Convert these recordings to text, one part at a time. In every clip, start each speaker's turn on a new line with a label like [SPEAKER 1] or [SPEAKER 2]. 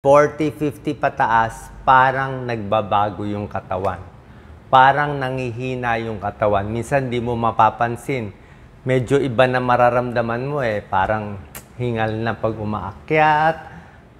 [SPEAKER 1] 40, 50 pataas, parang nagbabago yung katawan. Parang nangihina yung katawan. Minsan di mo mapapansin. Medyo iba na mararamdaman mo eh. Parang hingal na pag umaakyat.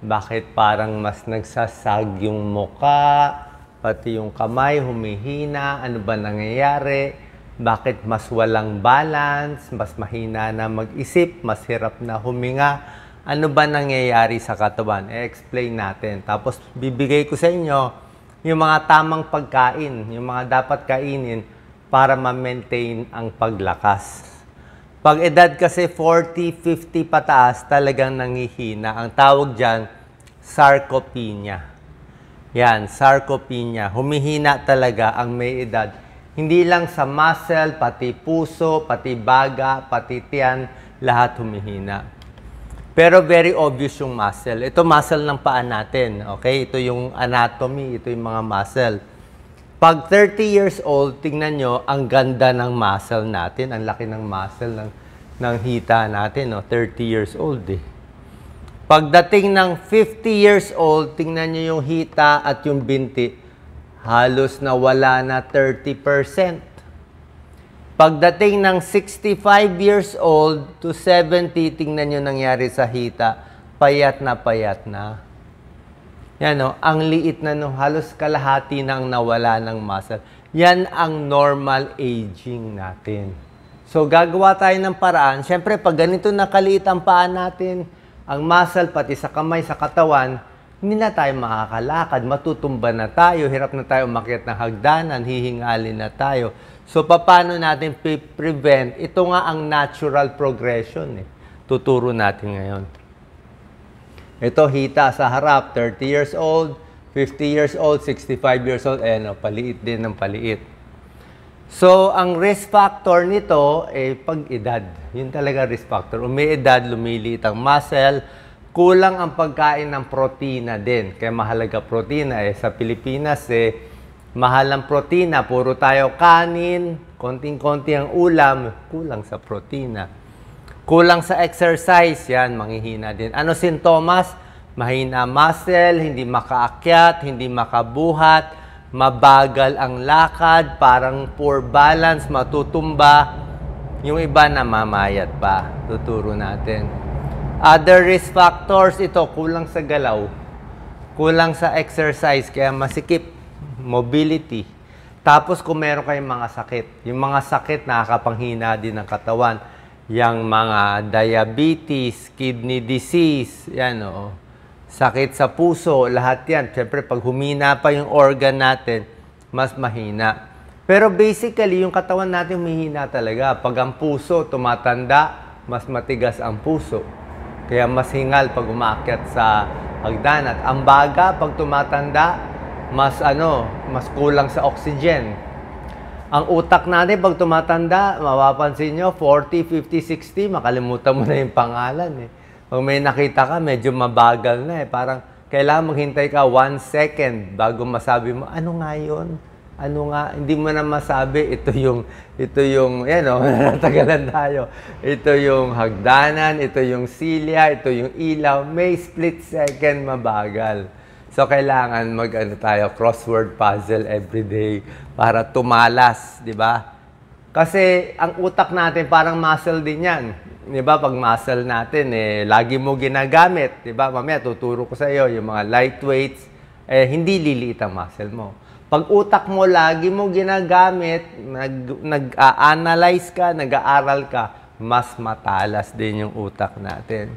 [SPEAKER 1] Bakit parang mas nagsasag yung muka, pati yung kamay humihina. Ano ba nangyayari? Bakit mas walang balance, mas mahina na mag-isip, mas hirap na huminga? Ano ba nangyayari sa katawan? I-explain natin. Tapos bibigay ko sa inyo yung mga tamang pagkain, yung mga dapat kainin para ma-maintain ang paglakas. Pag edad kasi 40, 50 pataas, talagang nangihina. Ang tawag dyan, sarcopenia. Yan, sarcopenia. Humihina talaga ang may edad. Hindi lang sa muscle, pati puso, pati baga, pati tiyan, lahat humihina. Pero very obvious yung muscle. Ito muscle ng paa natin. Okay? Ito yung anatomy. Ito yung mga muscle. Pag 30 years old, tingnan nyo, ang ganda ng muscle natin. Ang laki ng muscle ng hita natin. No? 30 years old eh. Pagdating ng 50 years old, tingnan nyo yung hita at yung binti. Halos nawala na 30%. Pagdating ng 65 years old to 70, tingnan nyo nangyari sa hita, payat na. Yan o, ang liit na no, halos kalahati na ang nawala ng muscle. Yan ang normal aging natin. So, gagawa tayo ng paraan. Siyempre, pag ganito nakaliit ang paa natin, ang muscle, pati sa kamay, sa katawan, hindi na tayo makakalakad, matutumba na tayo, hirap na tayo umakyat ng hagdanan, hihingalin na tayo. So, paano natin prevent? Ito nga ang natural progression. Tuturo natin ngayon. Ito, hita sa harap, 30 years old, 50 years old, 65 years old, ayan o, paliit din ng paliit. So, ang risk factor nito, pag-edad. Yun talaga risk factor. Umi-edad, lumiliit ang muscle, kulang ang pagkain ng protina din. Kaya mahalaga protina. Sa Pilipinas, mahal ang protina. Puro tayo kanin, konting-konti ang ulam, kulang sa protina. Kulang sa exercise, yan, manghihina din. Ano sintomas? Mahina muscle, hindi makaakyat, hindi makabuhat, mabagal ang lakad, parang poor balance, matutumba. Yung iba namamayat pa. Tuturo natin. Other risk factors, ito, kulang sa galaw. Kulang sa exercise, kaya masikip. Mobility. Tapos kung meron kayong mga sakit. Yung mga sakit, nakakapanghina din ng katawan. Yung mga diabetes, kidney disease, yan o. Sakit sa puso, lahat yan. Siyempre, pag humina pa yung organ natin, mas mahina. Pero basically, yung katawan natin humihina talaga. Pag ang puso tumatanda, mas matigas ang puso. Kaya mas hingal pag umaakyat sa hagdanan. Ang baga, pag tumatanda, mas kulang sa oxygen. Ang utak natin, pag tumatanda, mapapansin nyo, 40, 50, 60, makalimutan mo na yung pangalan. Pag may nakita ka, medyo mabagal na. Parang kailangan maghintay ka 1 second bago masabi mo, ano nga yun? Ano nga, hindi mo na masabi, ito yung, yan o, natagalan tayo. Ito yung hagdanan, ito yung silya, ito yung ilaw, may split second mabagal. So, kailangan tayo, crossword puzzle every day para tumalas, di ba? Kasi, ang utak natin parang muscle din yan. Di ba? Pag muscle natin, lagi mo ginagamit, di ba? Mamaya, tuturo ko sa iyo, yung mga light weights, hindi liliit ang muscle mo. Pag utak mo, lagi mo ginagamit, nag-analyze ka, nag-aaral ka, mas matalas din yung utak natin.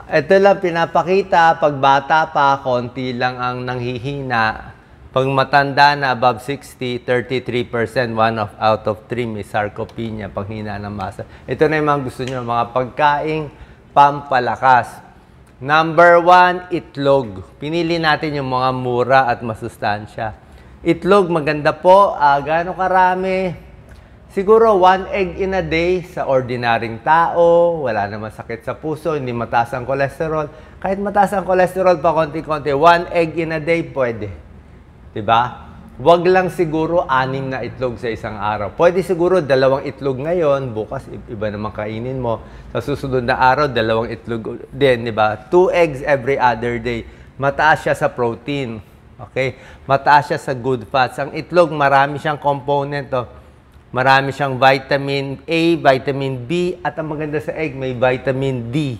[SPEAKER 1] Ito lang pinapakita, pag bata pa, konti lang ang nanghihina. Pag matanda na, above 60, 33%, 1 out of 3 may sarcopenia, panghina ng masa. Ito na yung mga gusto nyo, mga pagkaing pampalakas. Number 1, itlog. Pinili natin yung mga mura at masustansya. Itlog, maganda po. Gaano karami? Siguro 1 egg in a day sa ordinaryong tao. Wala naman sakit sa puso, hindi mataas ang cholesterol. Kahit mataas ang cholesterol pa konti-konti, 1 egg in a day pwede. Diba? Wag lang siguro 6 na itlog sa isang araw. Pwede siguro 2 itlog ngayon, bukas iba naman kainin mo. Sa susunod na araw, 2 itlog din, di ba? 2 eggs every other day. Mataas siya sa protein. Okay? Mataas siya sa good fats. Ang itlog, marami siyang component. Oh. Marami siyang vitamin A, vitamin B, at ang maganda sa egg, may vitamin D.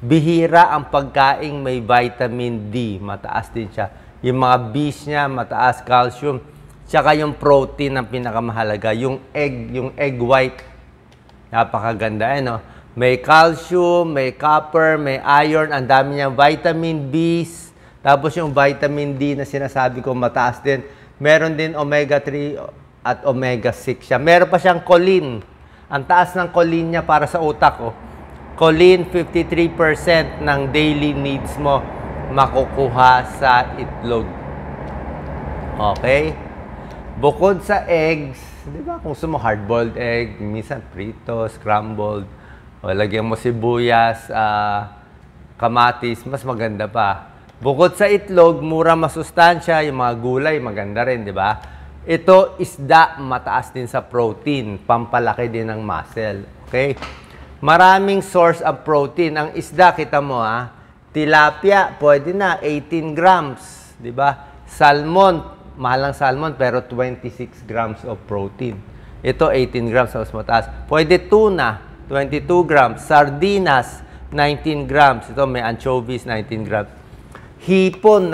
[SPEAKER 1] Bihira ang pagkaing may vitamin D. Mataas din siya. Yung mga B's niya, mataas calcium. Tsaka yung protein ang pinakamahalaga. Yung egg white. Napakaganda, no? May calcium, may copper, may iron. Ang dami niyang vitamin B's. Tapos yung vitamin D na sinasabi ko, mataas din. Meron din omega-3 at omega-6 siya. Meron pa siyang choline. Ang taas ng choline niya para sa utak, oh. Choline, 53% ng daily needs mo makukuha sa itlog. Okay? Bukod sa eggs, di ba, kung gusto mo hard-boiled egg, minsan prito, scrambled, o lagyan mo sibuyas, kamatis, mas maganda pa. Bukod sa itlog, mura masustansya, yung mga gulay, maganda rin, di ba? Ito, isda, mataas din sa protein, pampalaki din ng muscle. Okay? Maraming source of protein. Ang isda, kita mo tilapia, pwede na, 18 grams. Di ba? Salmon, mahal ang salmon, pero 26 grams of protein. Ito, 18 grams, mas mataas. Pwede tuna, 22 grams. Sardinas, 19 grams. Ito, may anchovies, 19 grams. Hipon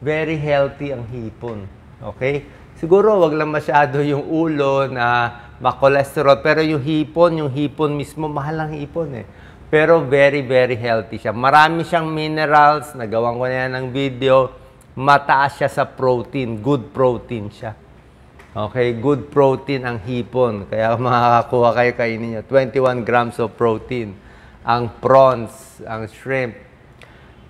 [SPEAKER 1] very healthy ang hipon. Okay? Siguro, wag lang masyado yung ulo na ma-cholesterol. Pero yung hipon mismo, mahal ang hipon eh. Pero very, very healthy siya. Marami siyang minerals. Nagawan ko na yan ng video. Mataas siya sa protein. Good protein siya. Okay? Good protein ang hipon. Kaya makakakuha kayo kainin niyo. 21 grams of protein. Ang prawns, ang shrimp.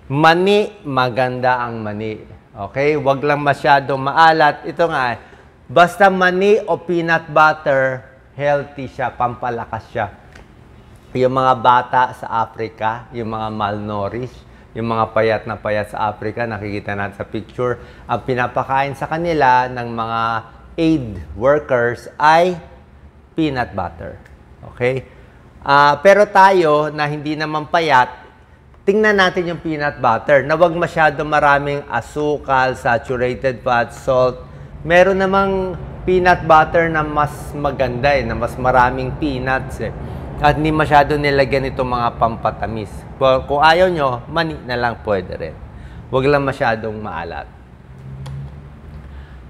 [SPEAKER 1] Mani, maganda ang mani. Okay? Wag lang masyadong maalat. Ito nga, basta mani o peanut butter, healthy siya, pampalakas siya. Yung mga bata sa Africa, yung mga malnourished, yung mga payat na payat sa Africa, nakikita natin sa picture, ang pinapakain sa kanila ng mga aid workers ay peanut butter. Okay? Pero tayo, na hindi naman payat, tingnan natin yung peanut butter na wag masyado maraming asukal, saturated fat, salt. Meron namang peanut butter na mas maganda na mas maraming peanuts At hindi masyado nilagyan itong mga pampatamis. Kung ayaw nyo, mani na lang pwede rin. Wag lang masyadong maalat.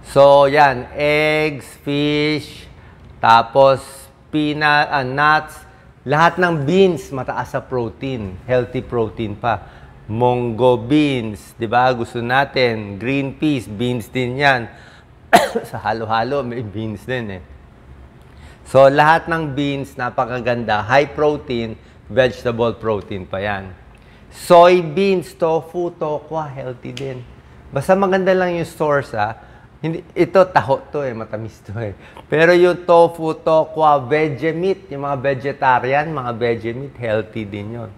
[SPEAKER 1] So, yan. Eggs, fish, tapos nuts. Lahat ng beans, mataas sa protein. Healthy protein pa. Munggo beans, di ba? Gusto natin. Green peas, beans din yan. Sa halo-halo, may beans din So, lahat ng beans, napakaganda. High protein, vegetable protein pa yan. Soybeans, tofu, tokwa, healthy din. Basta maganda lang yung source, Hindi, ito, taho to matamis to Pero yung tofu, tokwa, veggie meat, yung mga vegetarian, mga veggie meat, healthy din yon.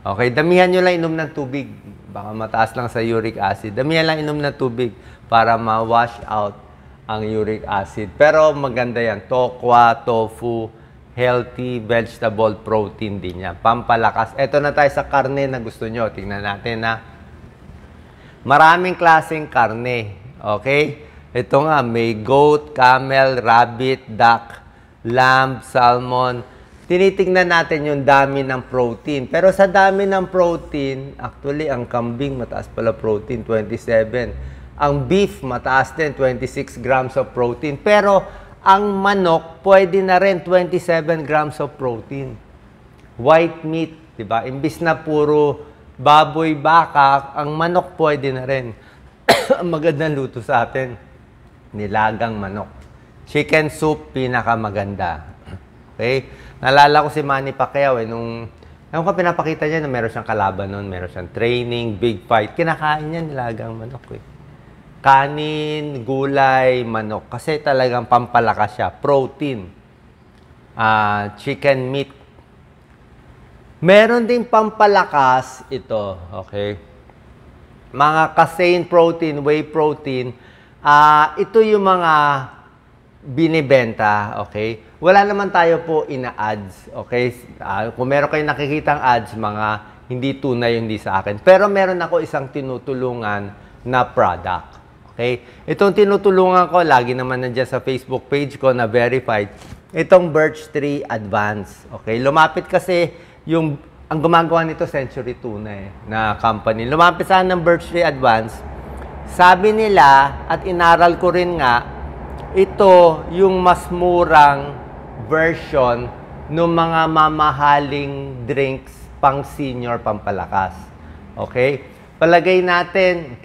[SPEAKER 1] Okay, damihan nyo lang inom ng tubig. Baka mataas lang sa uric acid. Damihan lang inom ng tubig para ma-wash out ang uric acid. Pero maganda yan. Tokwa, tofu, healthy vegetable protein din yan. Pampalakas. Ito na tayo sa karne na gusto nyo. Tingnan natin maraming klaseng karne. Okay? Ito nga, may goat, camel, rabbit, duck, lamb, salmon. Tinitingnan natin yung dami ng protein. Pero sa dami ng protein, actually, ang kambing, mataas pala protein, 27. Ang beef, mataas din, 26 grams of protein. Pero ang manok, pwede na rin 27 grams of protein. White meat, di ba? Imbis na puro baboy, baka, ang manok pwede na rin. Ang magandang luto sa atin, nilagang manok. Chicken soup, pinakamaganda. Okay? Naalala ko si Manny Pacquiao nung pinapakita niya na meron siyang kalaban noon, meron siyang training, big fight. Kinakain niya nilagang manok Kanin, gulay, manok. Kasi talagang pampalakas siya. Protein. Chicken meat. Meron ding pampalakas ito. Okay? Mga casein protein, whey protein, Ito yung mga binibenta, okay? Wala naman tayo po ina-ads, okay? Kung meron kayong nakikitang ads, mga hindi tunay, hindi sa akin. Pero meron ako isang tinutulungan na product, okay? Itong tinutulungan ko, lagi naman nandiyan sa Facebook page ko na verified. Itong Birch Tree Advance, okay? Lumapit kasi ang gumagawa nito Century Tuna na company. Lumapit sa ng Birch Tree Advance. Sabi nila, at inaral ko rin nga, ito yung mas murang version ng mga mamahaling drinks pang senior, pampalakas. Okay? Palagay natin,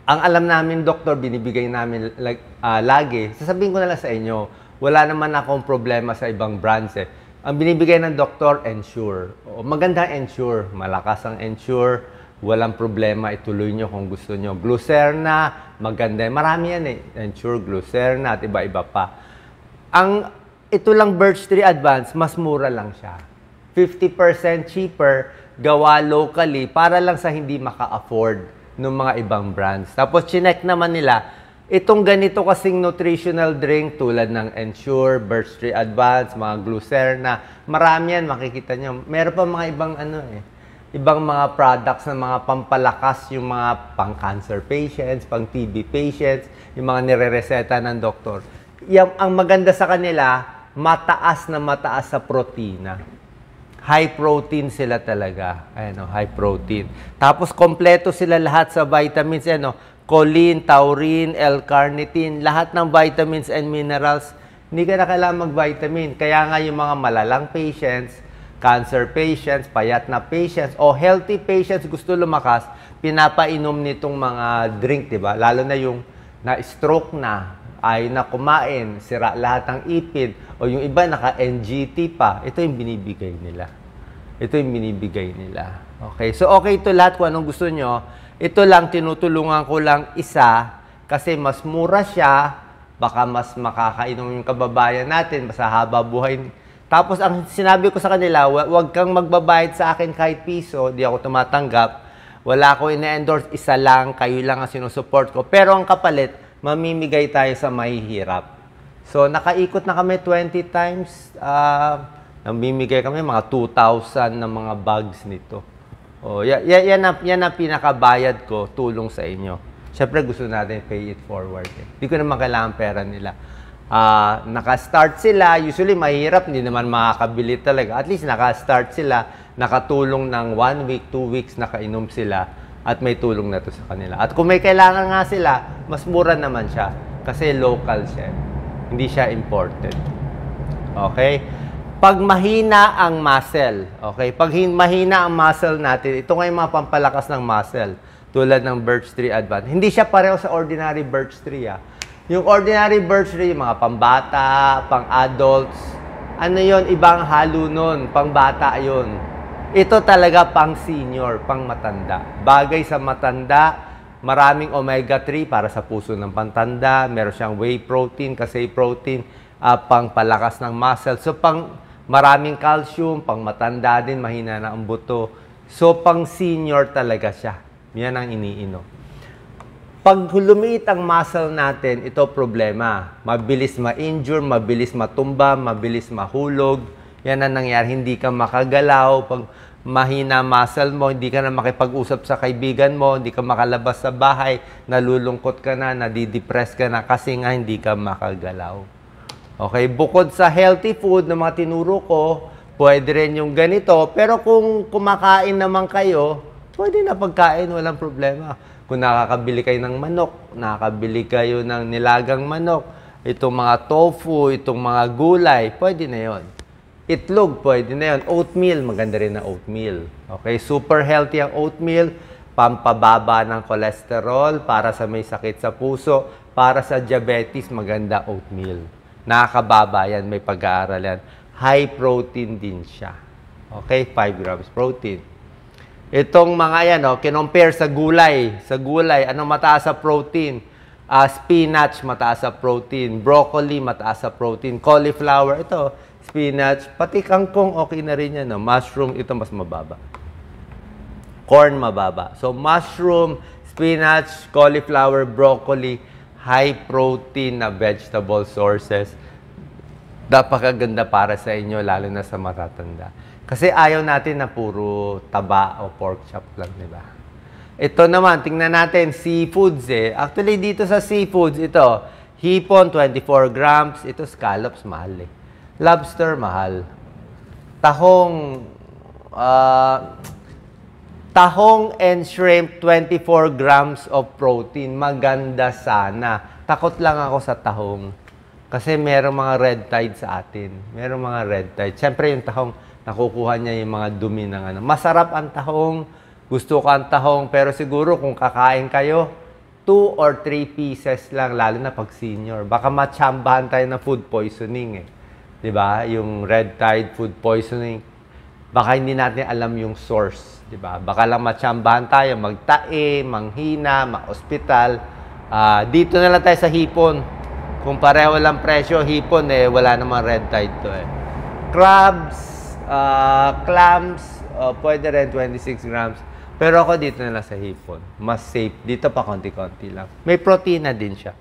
[SPEAKER 1] ang alam namin, doktor, binibigay namin lagi. Sasabihin ko na lang sa inyo, wala naman akong problema sa ibang brands eh. Ang binibigay ng doktor, Ensure. Maganda Ensure. Malakas ang Ensure. Walang problema. Ituloy nyo kung gusto nyo. Glucerna, maganda. Marami yan eh. Ensure, Glucerna, at iba-iba pa. Ito lang Birch Tree Advance, mas mura lang siya. 50% cheaper, gawa locally, para lang sa hindi maka-afford ng mga ibang brands. Tapos, chinek naman nila, itong ganito kasing nutritional drink tulad ng Ensure, Birch Tree Advance, mga Glucerna, marami yan, makikita nyo. Meron pa mga ibang ibang mga products na mga pampalakas, yung mga pang-cancer patients, pang-TB patients, yung mga nire-reseta ng doktor. Ang maganda sa kanila, mataas sa protina. High protein sila talaga. Ayan, high protein. Tapos, kompleto sila lahat sa vitamins. Choline, taurine, L-carnitine, lahat ng vitamins and minerals. Hindi ka na kailangan mag-vitamin. Kaya nga yung mga malalang patients, cancer patients, payat na patients, o healthy patients gusto lumakas, pinapainom nitong mga drink, di ba? Lalo na yung na-stroke na, ay na kumain, sira lahat ng ipid, o yung iba naka-NGT pa. Ito yung binibigay nila. Ito yung binibigay nila. Okay, so okay ito lahat kung anong gusto nyo. Ito lang, tinutulungan ko lang isa kasi mas mura siya, baka mas makakainom yung kababayan natin, mas haba buhay. Tapos, ang sinabi ko sa kanila, huwag kang magbabayad sa akin kahit piso, di ako tumatanggap. Wala ko ina-endorse, isa lang, kayo lang ang sinusupport ko. Pero ang kapalit, mamimigay tayo sa mahihirap. So, nakaikot na kami 20 times, namimigay kami mga 2,000 na mga bags nito. Yan ang pinakabayad ko, tulong sa inyo. Siyempre, gusto natin pay it forward. Hindi ko naman kailangan pera nila. Naka-start sila. Usually, mahirap. Hindi naman makakabili talaga. At least, naka-start sila. Nakatulong ng 1 week, 2 weeks, nakainom sila. At may tulong na to sa kanila. At kung may kailangan nga sila, mas mura naman siya. Kasi local siya. Hindi siya imported. Okay? Pag mahina ang muscle, okay? Pag mahina ang muscle natin, ito nga yung mga pampalakas ng muscle, tulad ng Birch Tree Advance. Hindi siya pareho sa ordinary Birch Tree, Yung ordinary Birch Tree, mga pambata, pang-adults, yon, ibang halo nun, pang-bata yon. Ito talaga pang-senior, pang-matanda. Bagay sa matanda, maraming omega-3 para sa puso ng pantanda, meron siyang whey protein, kasi protein, pang-palakas ng muscle. So, maraming calcium, pang matanda din, mahina na ang buto. So, pang senior talaga siya. Yan ang iniinom. Pag lumiit ang muscle natin, ito problema. Mabilis ma-injure, mabilis matumba, mabilis mahulog. Yan ang nangyari. Hindi ka makagalaw. Pag mahina muscle mo, hindi ka na makipag-usap sa kaibigan mo, hindi ka makalabas sa bahay, nalulungkot ka na, nadidepress ka na kasi nga hindi ka makagalaw. Okay, bukod sa healthy food na mga tinuro ko, pwede rin yung ganito. Pero kung kumakain naman kayo, pwede na pagkain, walang problema. Kung nakakabili kayo ng manok, nakakabili kayo ng nilagang manok, itong mga tofu, itong mga gulay, pwede na yon. Itlog, pwede na yon. Oatmeal, maganda rin na oatmeal. Okay, super healthy ang oatmeal, pampababa ng cholesterol, para sa may sakit sa puso, para sa diabetes, maganda oatmeal. Nakakababa yan, may pag-aaral yan. High protein din siya. Okay, 5 grams protein. Itong mga yan, kinompare sa gulay. Sa gulay, anong mataas sa protein? Spinach, mataas sa protein. Broccoli, mataas sa protein. Cauliflower, ito, spinach. Pati kangkong, okay na rin yan. Mushroom, ito mas mababa. Corn, mababa. So, mushroom, spinach, cauliflower, broccoli, high protein na vegetable sources, napakaganda para sa inyo, lalo na sa matatanda. Kasi ayaw natin na puro taba o pork chop lang, di ba? Ito naman, tingnan natin, seafoods eh. Actually, dito sa seafoods, ito, hipon, 24 grams. Ito, scallops, mahal eh. Lobster, mahal. Tahong, tahong and shrimp, 24 grams of protein. Maganda sana. Takot lang ako sa tahong. Kasi merong mga red tide sa atin. Merong mga red tide. Siyempre yung tahong, nakukuha niya yung mga dumi ng ano. Masarap ang tahong. Gusto ko ang tahong. Pero siguro kung kakain kayo, 2 or 3 pieces lang. Lalo na pag senior. Baka matsambahan tayo ng food poisoning eh. 'Di ba? Yung red tide food poisoning. Baka hindi natin alam yung source. 'Di ba? Baka lang matsambahan tayo. Magtae, manghina, ma-hospital. Dito na lang tayo sa hipon. Kung pareho lang presyo, hipon eh, wala namang red tide to eh. Crabs, clams, pwede rin 26 grams. Pero ako dito na lang sa hipon. Mas safe. Dito pa konti-konti lang. May protina din siya.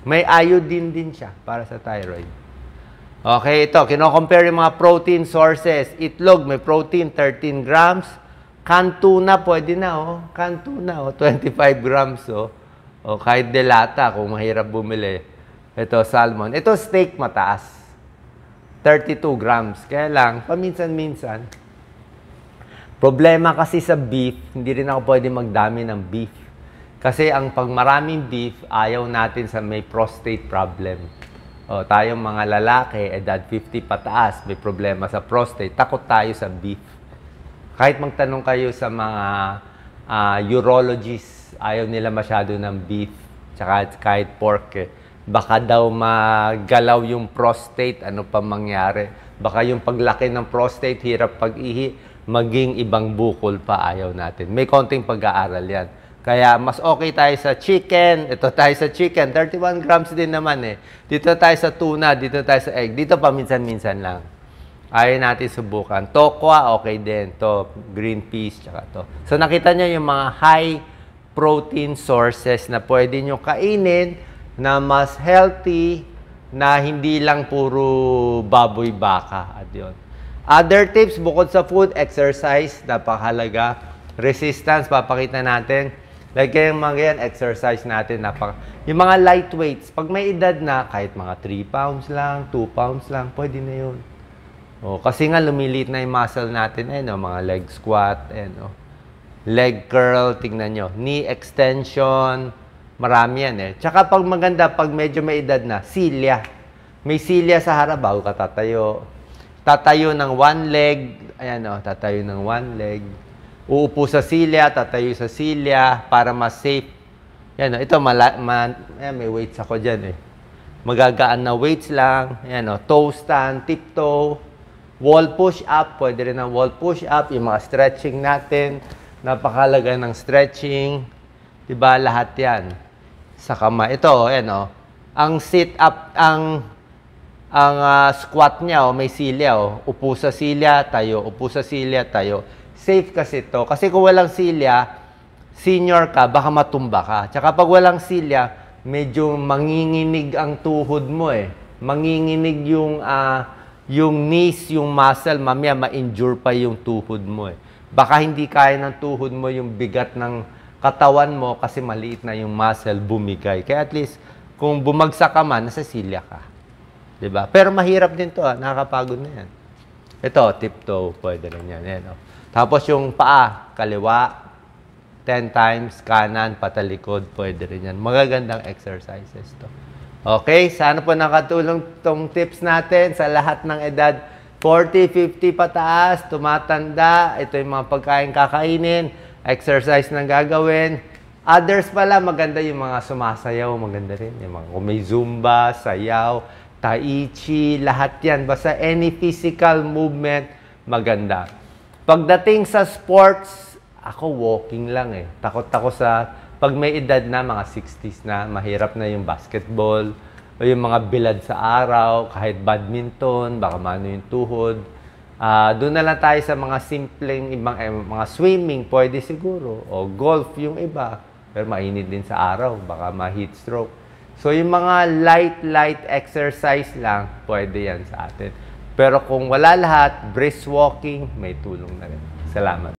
[SPEAKER 1] May iodine din siya para sa thyroid. Okay, ito. Kino-compare yung mga protein sources. Itlog, may protein, 13 grams. Canned tuna, pwede na oh. Canned tuna, oh. 25 grams oh. O kahit delata, kung mahirap bumili. Ito, salmon. Ito, steak mataas. 32 grams. Kaya lang, paminsan-minsan. Problema kasi sa beef, hindi rin ako pwede magdami ng beef. Kasi ang pag maraming beef, ayaw natin sa may prostate problem. O, tayong mga lalaki, edad 50 pataas, may problema sa prostate, takot tayo sa beef. Kahit magtanong kayo sa mga urologists, ayaw nila masyado ng beef, tsaka kahit pork eh. Baka daw magalaw yung prostate, ano pa mangyari. Baka yung paglaki ng prostate, hirap pag-ihi, maging ibang bukol pa, ayaw natin. May konting pag-aaral yan. Kaya mas okay tayo sa chicken. Ito tayo sa chicken, 31 grams din naman eh. Dito tayo sa tuna, dito tayo sa egg. Dito pa minsan-minsan lang. Ayaw natin subukan. Tokwa, okay din. To green peas, tsaka to. So nakita nyo yung mga high protein sources na pwede nyo kainin, na mas healthy, na hindi lang puro baboy baka. At yun. Other tips, bukod sa food, exercise, napakahalaga. Resistance, papakita natin. Like yung mga yan, exercise natin. Yung mga light weights, pag may edad na, kahit mga 3 pounds lang, 2 pounds lang, pwede na yun. O, kasi nga lumilit na yung muscle natin, eh, no? Mga leg squat, eh, no? Leg curl, tingnan nyo. Knee extension, marami yan eh. Tsaka pag maganda, pag medyo may edad na, silya. May silya sa harap bago ka tatayo. Tatayo ng 1 leg. Ayan o, tatayo ng 1 leg. Uupo sa silya, tatayo sa silya para mas safe. Ayan o, ito, ayan, may weights ako dyan eh. Magagaan na weights lang. Ayan o, toe stand, tiptoe. Wall push-up, pwede rin ang wall push-up. Yung mga stretching natin. Napakalaga ng stretching. Diba, lahat yan. Sa kamay. Ito, ayan o. Ang sit-up, ang squat niya, may silya. Upo sa silya, tayo. Upo sa silya, tayo. Safe kasi ito. Kasi kung walang silya, senior ka, baka matumba ka. Tsaka pag walang silya, medyo manginginig ang tuhod mo eh. Manginginig yung knees, yung muscle, mamaya ma-injure pa yung tuhod mo eh. Baka hindi kaya ng tuhod mo yung bigat ng katawan mo kasi maliit na yung muscle, bumigay. Kaya at least, kung bumagsak ka man, nasa silya ka. Diba? Pero mahirap din to, nakakapagod na yan. Ito, tiptoe, pwede rin yan. Yan oh. Tapos yung paa, kaliwa, 10 times, kanan, patalikod, pwede rin yan. Magagandang exercises to. Okay, sana po nakatulong tong tips natin sa lahat ng edad 40, 50 pataas, tumatanda, ito yung mga pagkain kakainin, exercise na gagawin. Others pala, maganda yung mga sumasayaw, maganda rin. Yung mga kung may zumba, sayaw, tai chi, lahat yan. Basta any physical movement, maganda. Pagdating sa sports, ako walking lang eh. Takot ako sa, pag may edad na, mga 60s na, mahirap na yung basketball, o yung mga bilad sa araw, kahit badminton, baka mano yung tuhod. Doon na lang tayo sa mga simpleng ibang mga swimming, pwede siguro. O golf yung iba. Pero mainit din sa araw, baka ma-heat stroke. So, yung mga light exercise lang, pwede yan sa atin. Pero kung wala lahat, brisk walking, may tulong na rin. Salamat.